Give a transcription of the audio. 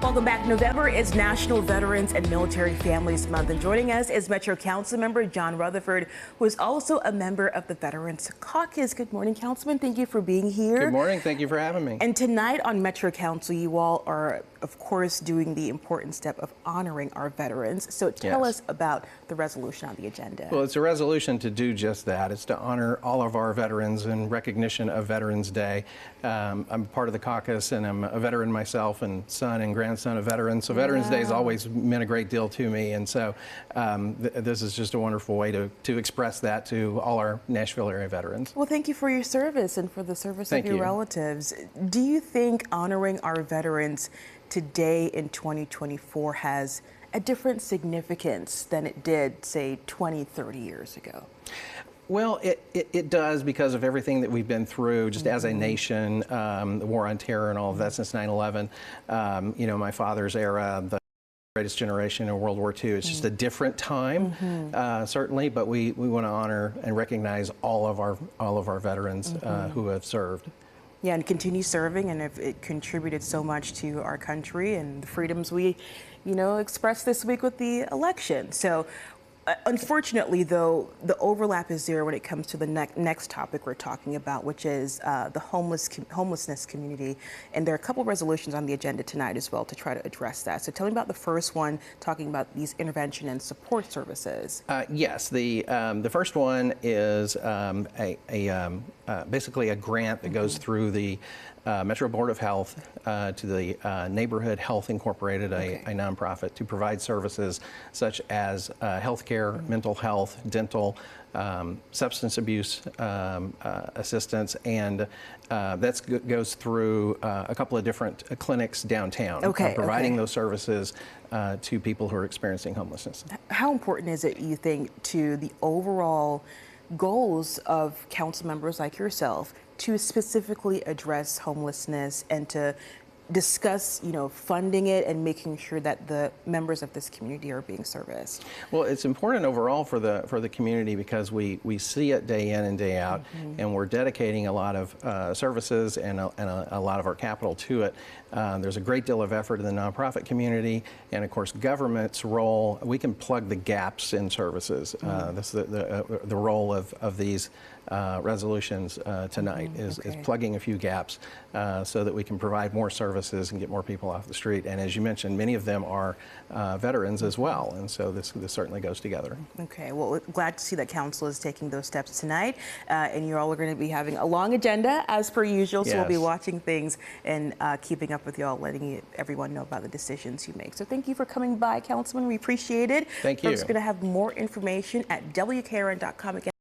Welcome back. November is National Veterans and Military Families Month, and joining us is Metro Council member John Rutherford, who is also a member of the Veterans Caucus. Good morning, Councilman. Thank you for being here. Good morning. Thank you for having me. And tonight on Metro Council, you all are, of course, doing the important step of honoring our veterans. So tell us about the resolution on the agenda. Well, it's a resolution to do just that. It's to honor all of our veterans in recognition of Veterans Day. I'm part of the caucus, and I'm a veteran myself, and son and grandson of veterans. So Veterans Day has always meant a great deal to me, and so this is just a wonderful way to express that to all our Nashville area veterans. Well, thank you for your service and for the service of your relatives. Do you think honoring our veterans today in 2024 has a different significance than it did, say, 20, 30 years ago? Well, it does, because of everything that we've been through just as a nation, the war on terror and all of that since 9/11. You know, my father's era, the greatest generation in World War II. It's just a different time, certainly, but we want to honor and recognize all of our veterans who have served. Yeah, and continue serving, and if it contributed so much to our country and the freedoms we, expressed this week with the election. So, unfortunately, though, the overlap is there when it comes to the next topic we're talking about, which is the homelessness community. And there are a couple resolutions on the agenda tonight as well to try to address that. So tell me about the first one, talking about these intervention and support services. Yes, the first one is basically a grant that goes through the Metro Board of Health to the Neighborhood Health Incorporated, a nonprofit, to provide services such as healthcare, mental health, dental, substance abuse assistance, and that goes through a couple of different clinics downtown, providing those services to people who are experiencing homelessness. How important is it, you think, to the overall goals of council members like yourself to specifically address homelessness and to discuss, funding it and making sure that the members of this community are being serviced? Well, it's important overall for the community, because we see it day in and day out, and we're dedicating a lot of services and a lot of our capital to it. There's a great deal of effort in the nonprofit community, and of course government's role. We can plug the gaps in services. That's the role of these resolutions tonight, is plugging a few gaps so that we can provide more services and get more people off the street. And as you mentioned, many of them are veterans as well, and so this certainly goes together. Okay, well, glad to see that council is taking those steps tonight, and you all are going to be having a long agenda as per usual, so we'll be watching things and keeping up with you all, letting everyone know about the decisions you make. So thank you for coming by, Councilman. We appreciate it. Thank you. We're just going to have more information at WKRN.com again.